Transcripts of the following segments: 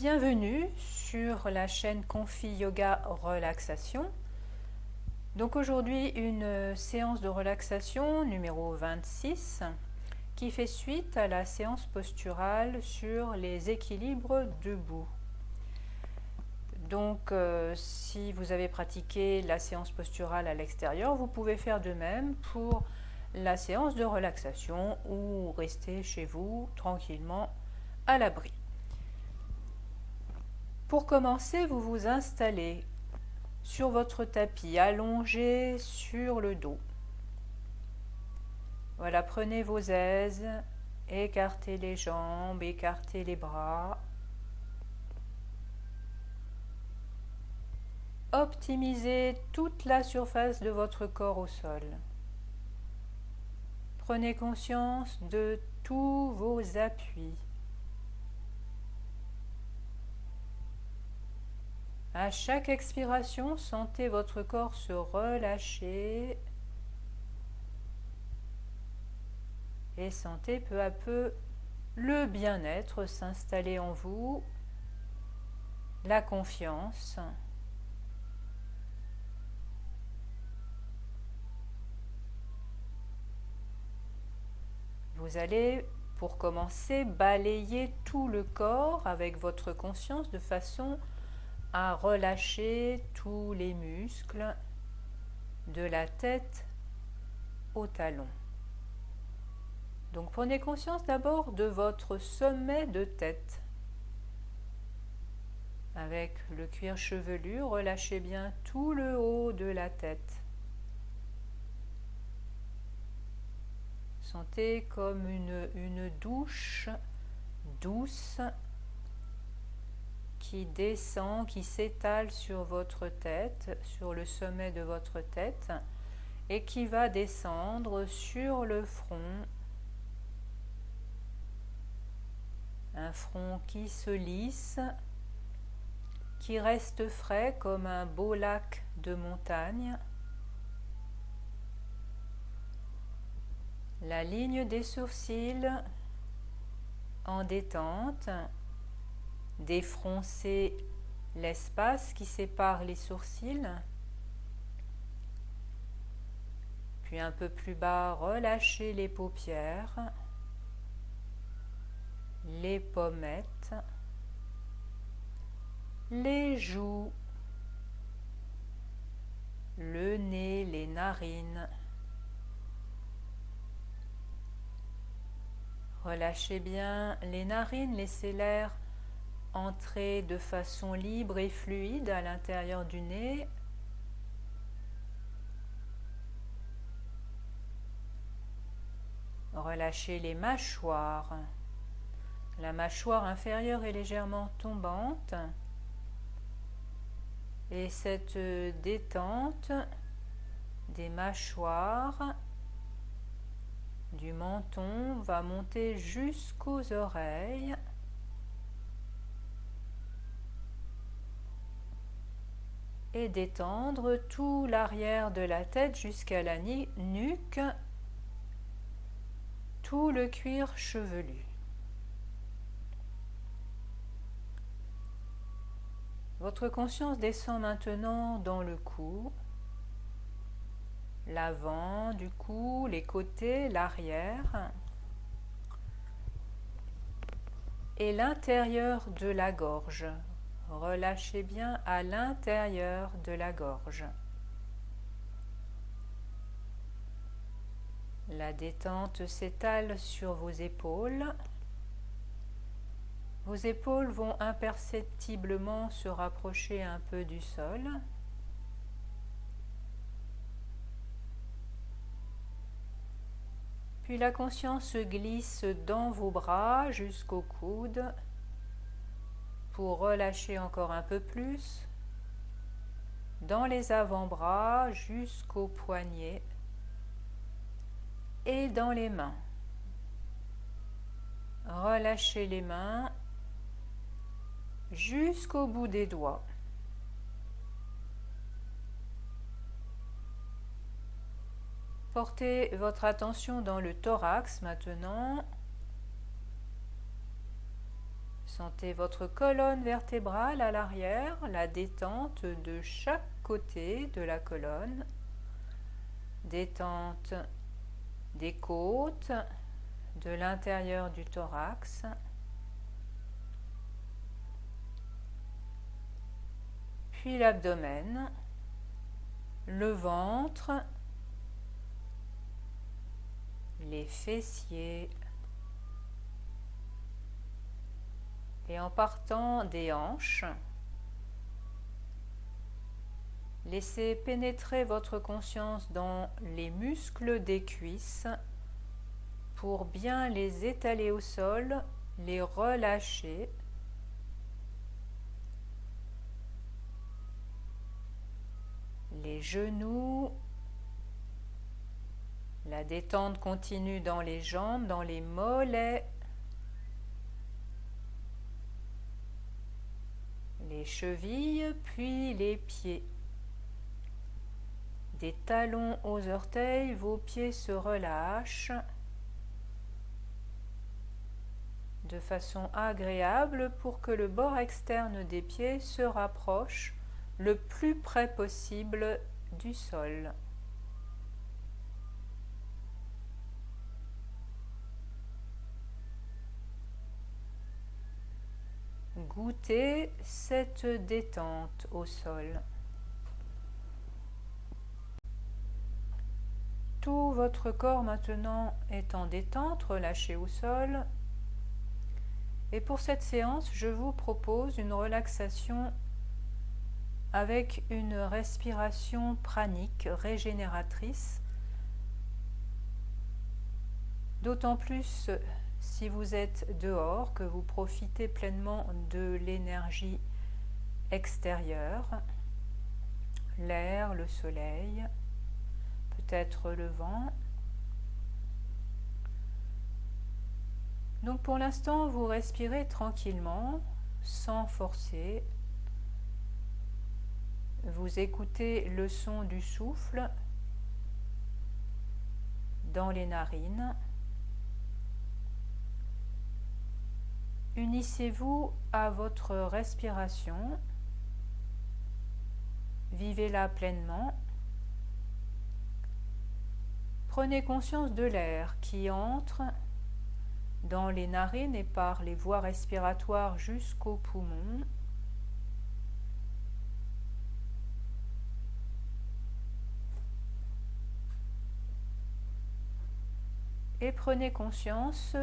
Bienvenue sur la chaîne Confi Yoga Relaxation. Donc aujourd'hui une séance de relaxation numéro 26 qui fait suite à la séance posturale sur les équilibres debout. Donc si vous avez pratiqué la séance posturale à l'extérieur, vous pouvez faire de même pour la séance de relaxation ou rester chez vous tranquillement à l'abri. Pour commencer, vous vous installez sur votre tapis, allongé sur le dos. Voilà, prenez vos aises, écartez les jambes, écartez les bras. Optimisez toute la surface de votre corps au sol. Prenez conscience de tous vos appuis. À chaque expiration, sentez votre corps se relâcher et sentez peu à peu le bien-être s'installer en vous, la confiance. Vous allez, pour commencer, balayer tout le corps avec votre conscience de façon à relâcher tous les muscles de la tête aux talons. Donc prenez conscience d'abord de votre sommet de tête. Avec le cuir chevelu, relâchez bien tout le haut de la tête. Sentez comme une douche douce qui descend, qui s'étale sur votre tête, sur le sommet de votre tête, et qui va descendre sur le front. Un front qui se lisse, qui reste frais comme un beau lac de montagne. La ligne des sourcils en détente. Défroncez l'espace qui sépare les sourcils. Puis un peu plus bas, relâchez les paupières, les pommettes, les joues, le nez, les narines. Relâchez bien les narines, laissez l'air entrer de façon libre et fluide à l'intérieur du nez. Relâchez les mâchoires. La mâchoire inférieure est légèrement tombante. Et cette détente des mâchoires, du menton, va monter jusqu'aux oreilles. Et détendre tout l'arrière de la tête jusqu'à la nuque, tout le cuir chevelu. Votre conscience descend maintenant dans le cou, l'avant du cou, les côtés, l'arrière et l'intérieur de la gorge. Relâchez bien à l'intérieur de la gorge. La détente s'étale sur vos épaules. Vos épaules vont imperceptiblement se rapprocher un peu du sol. Puis la conscience se glisse dans vos bras jusqu'au coude pour relâcher encore un peu plus, dans les avant-bras jusqu'aux poignets et dans les mains. Relâchez les mains jusqu'au bout des doigts. Portez votre attention dans le thorax maintenant. Sentez votre colonne vertébrale à l'arrière, la détente de chaque côté de la colonne, détente des côtes, de l'intérieur du thorax, puis l'abdomen, le ventre, les fessiers, et en partant des hanches, laissez pénétrer votre conscience dans les muscles des cuisses pour bien les étaler au sol, les relâcher. Les genoux, la détente continue dans les jambes, dans les mollets, les chevilles, puis les pieds. Des talons aux orteils, vos pieds se relâchent de façon agréable pour que le bord externe des pieds se rapproche le plus près possible du sol. Goûtez cette détente au sol. Tout votre corps maintenant est en détente, relâché au sol. Et pour cette séance, je vous propose une relaxation avec une respiration pranique régénératrice. D'autant plus si vous êtes dehors, que vous profitez pleinement de l'énergie extérieure, l'air, le soleil, peut-être le vent. Donc pour l'instant, vous respirez tranquillement, sans forcer. Vous écoutez le son du souffle dans les narines. Unissez-vous à votre respiration. Vivez-la pleinement. Prenez conscience de l'air qui entre dans les narines et par les voies respiratoires jusqu'aux poumons. Et prenez conscience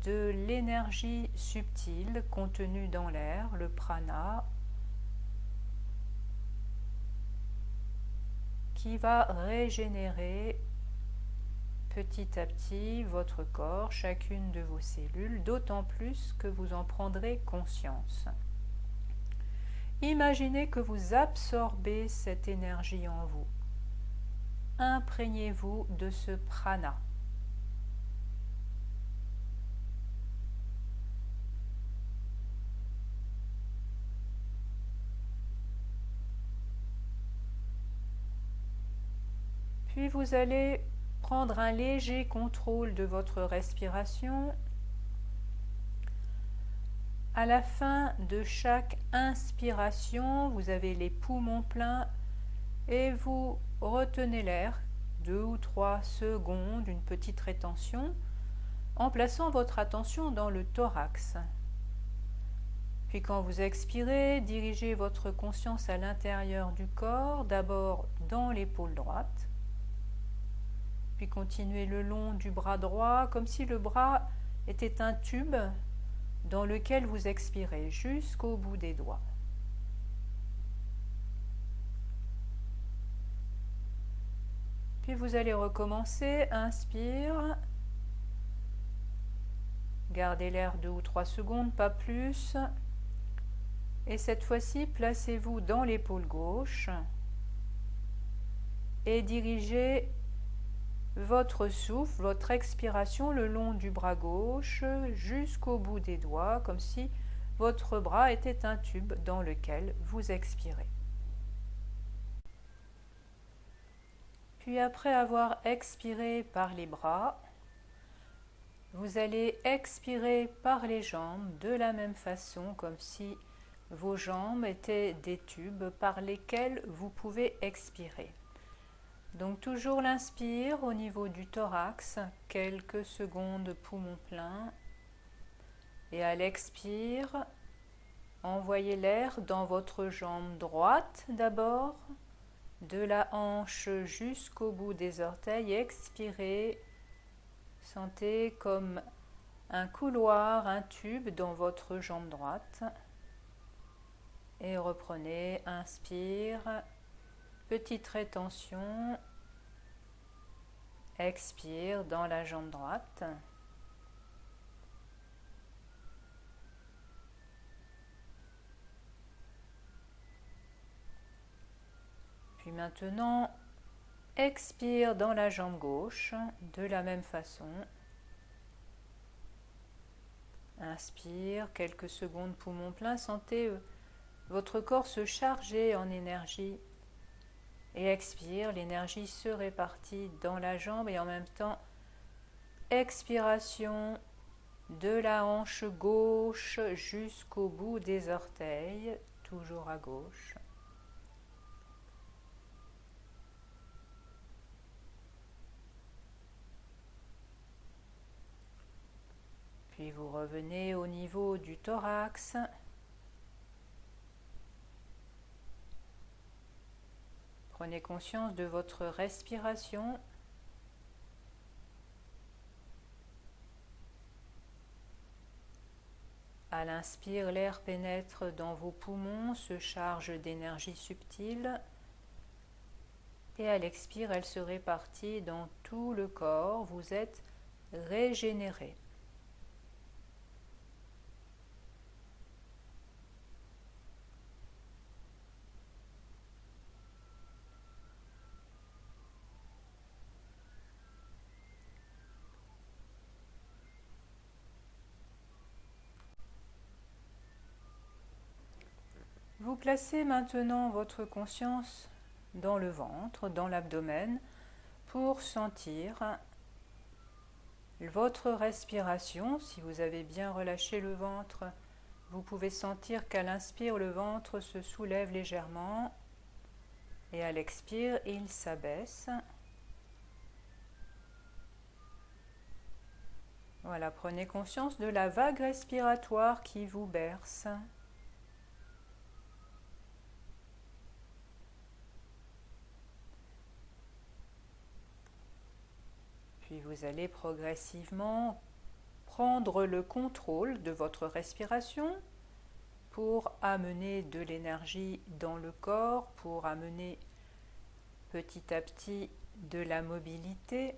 de l'énergie subtile contenue dans l'air, le prana, qui va régénérer petit à petit votre corps, chacune de vos cellules, d'autant plus que vous en prendrez conscience. Imaginez que vous absorbez cette énergie en vous. Imprégnez-vous de ce prana. Puis vous allez prendre un léger contrôle de votre respiration. À la fin de chaque inspiration, vous avez les poumons pleins et vous retenez l'air 2 ou 3 secondes, une petite rétention, en plaçant votre attention dans le thorax. Puis quand vous expirez, dirigez votre conscience à l'intérieur du corps, d'abord dans l'épaule droite, puis continuez le long du bras droit, comme si le bras était un tube dans lequel vous expirez jusqu'au bout des doigts. Puis vous allez recommencer, inspire, gardez l'air 2 ou 3 secondes, pas plus, et cette fois-ci, placez-vous dans l'épaule gauche et dirigez votre souffle, votre expiration le long du bras gauche jusqu'au bout des doigts, comme si votre bras était un tube dans lequel vous expirez. Puis après avoir expiré par les bras, Vous allez expirer par les jambes de la même façon, comme si vos jambes étaient des tubes par lesquels vous pouvez expirer. Donc toujours l'inspire au niveau du thorax, quelques secondes poumon plein. Et à l'expire, envoyez l'air dans votre jambe droite d'abord, de la hanche jusqu'au bout des orteils. Expirez, sentez comme un couloir, un tube dans votre jambe droite. Et reprenez, inspire, petite rétention, expire dans la jambe droite. Puis maintenant, expire dans la jambe gauche de la même façon. Inspire, quelques secondes poumon plein, sentez votre corps se charger en énergie. Et expire, l'énergie se répartit dans la jambe et en même temps, expiration de la hanche gauche jusqu'au bout des orteils, toujours à gauche. Puis vous revenez au niveau du thorax. Prenez conscience de votre respiration. À l'inspire, l'air pénètre dans vos poumons, se charge d'énergie subtile. Et à l'expire, elle se répartit dans tout le corps. Vous êtes régénéré. Vous placez maintenant votre conscience dans le ventre, dans l'abdomen, pour sentir votre respiration. Si vous avez bien relâché le ventre, vous pouvez sentir qu'à l'inspire, le ventre se soulève légèrement et à l'expire, il s'abaisse. Voilà, prenez conscience de la vague respiratoire qui vous berce. Puis vous allez progressivement prendre le contrôle de votre respiration pour amener de l'énergie dans le corps, pour amener petit à petit de la mobilité.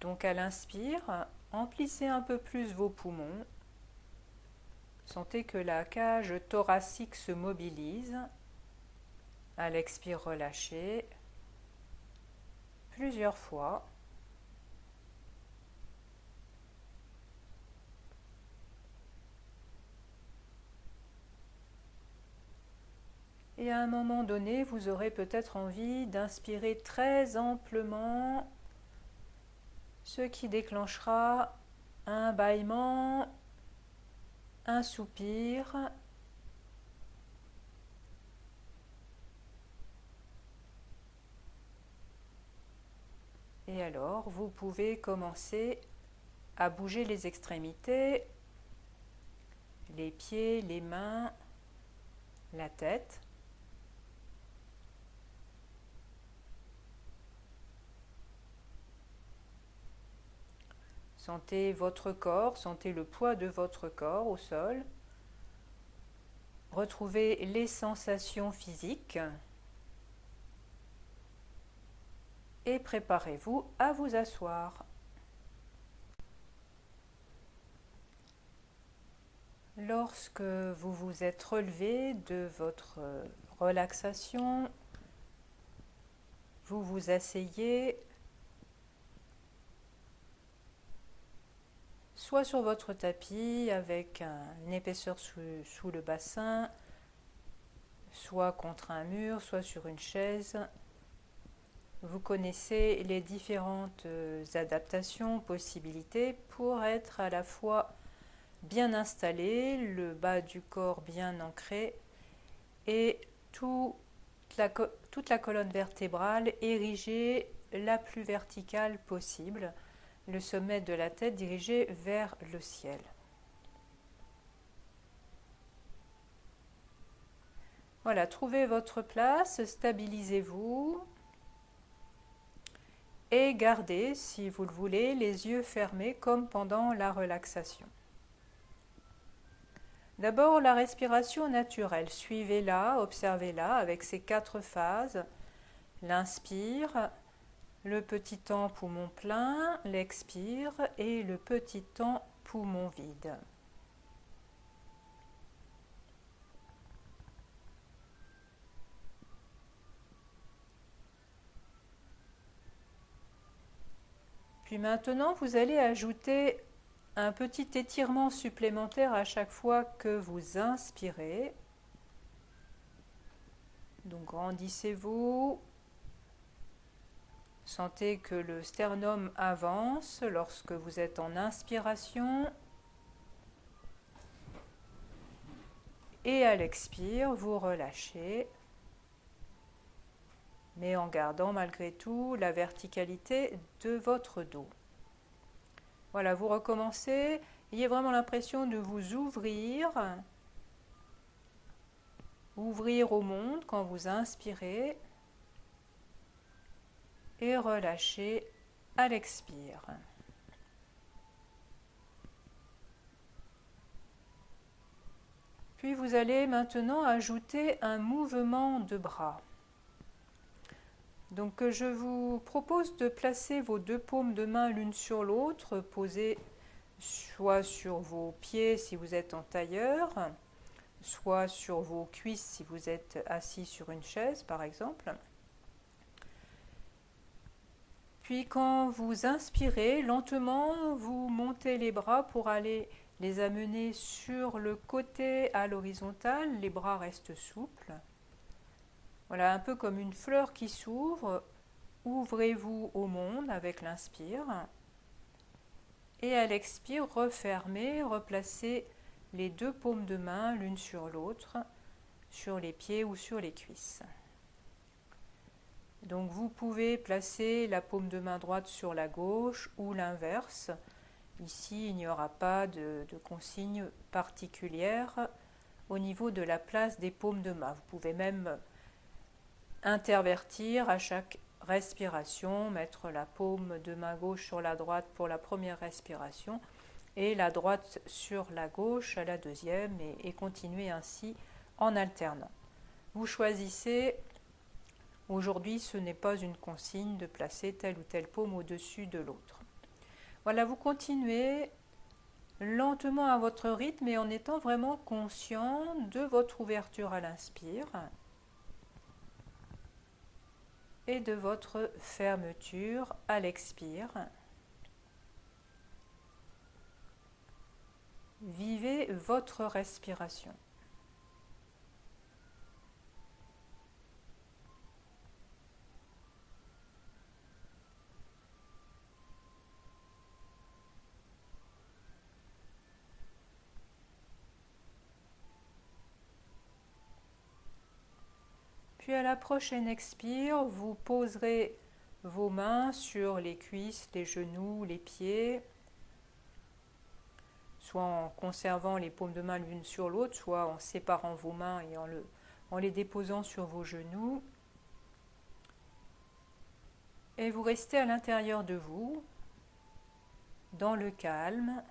Donc à l'inspire, emplissez un peu plus vos poumons. Sentez que la cage thoracique se mobilise. À l'expire, relâchez plusieurs fois. Et à un moment donné, vous aurez peut-être envie d'inspirer très amplement, ce qui déclenchera un bâillement, un soupir. Et alors, vous pouvez commencer à bouger les extrémités, les pieds, les mains, la tête. Sentez votre corps, sentez le poids de votre corps au sol. Retrouvez les sensations physiques et préparez-vous à vous asseoir. Lorsque vous vous êtes relevé de votre relaxation, vous vous asseyez soit sur votre tapis avec une épaisseur sous le bassin, soit contre un mur, soit sur une chaise. Vous connaissez les différentes adaptations, possibilités pour être à la fois bien installé, le bas du corps bien ancré et toute la colonne vertébrale érigée la plus verticale possible, le sommet de la tête dirigé vers le ciel. Voilà, trouvez votre place, stabilisez-vous et gardez, si vous le voulez, les yeux fermés comme pendant la relaxation. D'abord, la respiration naturelle. Suivez-la, observez-la avec ses 4 phases. L'inspire, le petit temps poumon plein, l'expire et le petit temps poumon vide. Puis maintenant, vous allez ajouter un petit étirement supplémentaire à chaque fois que vous inspirez. Donc grandissez-vous. Sentez que le sternum avance lorsque vous êtes en inspiration. Et à l'expire, vous relâchez, mais en gardant malgré tout la verticalité de votre dos. Voilà, vous recommencez. Ayez vraiment l'impression de vous ouvrir au monde quand vous inspirez et relâchez à l'expire. Puis vous allez maintenant ajouter un mouvement de bras. Donc je vous propose de placer vos 2 paumes de main l'une sur l'autre, posées soit sur vos pieds si vous êtes en tailleur, soit sur vos cuisses si vous êtes assis sur une chaise par exemple. Puis quand vous inspirez, lentement vous montez les bras pour aller les amener sur le côté à l'horizontale, les bras restent souples. Voilà, un peu comme une fleur qui s'ouvre, ouvrez-vous au monde avec l'inspire. Et à l'expire, refermez, replacez les 2 paumes de main l'une sur l'autre, sur les pieds ou sur les cuisses. Donc vous pouvez placer la paume de main droite sur la gauche ou l'inverse. Ici, il n'y aura pas de consigne particulière au niveau de la place des paumes de main. Vous pouvez même intervertir à chaque respiration, mettre la paume de main gauche sur la droite pour la première respiration et la droite sur la gauche à la deuxième et continuer ainsi en alternant. Vous choisissez, aujourd'hui ce n'est pas une consigne de placer telle ou telle paume au-dessus de l'autre. Voilà, vous continuez lentement à votre rythme et en étant vraiment conscient de votre ouverture à l'inspire et de votre fermeture à l'expire. Vivez votre respiration. Puis à la prochaine expire, vous poserez vos mains sur les cuisses, les genoux, les pieds, soit en conservant les paumes de main l'une sur l'autre, soit en séparant vos mains et en les déposant sur vos genoux. Et vous restez à l'intérieur de vous, dans le calme.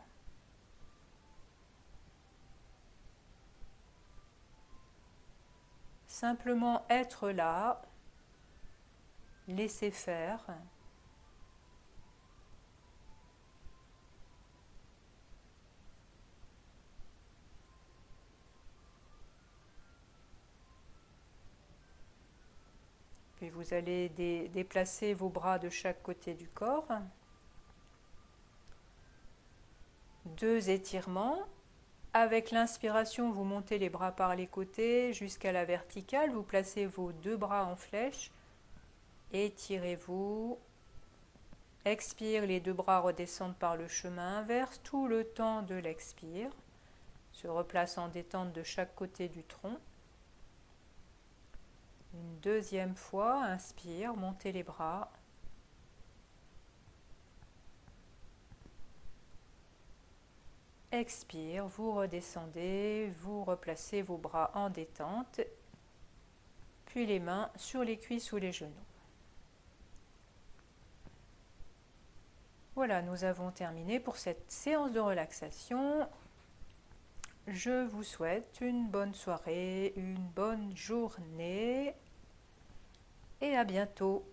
Simplement être là, laisser faire. Puis vous allez déplacer vos bras de chaque côté du corps. 2 étirements. Avec l'inspiration, vous montez les bras par les côtés jusqu'à la verticale. Vous placez vos 2 bras en flèche Étirez-vous. Expire, les deux bras redescendent par le chemin inverse tout le temps de l'expire. Se replace en détente de chaque côté du tronc. Une deuxième fois, inspire, montez les bras. Expire, vous redescendez, vous replacez vos bras en détente, puis les mains sur les cuisses ou les genoux. Voilà, nous avons terminé pour cette séance de relaxation. Je vous souhaite une bonne soirée, une bonne journée et à bientôt.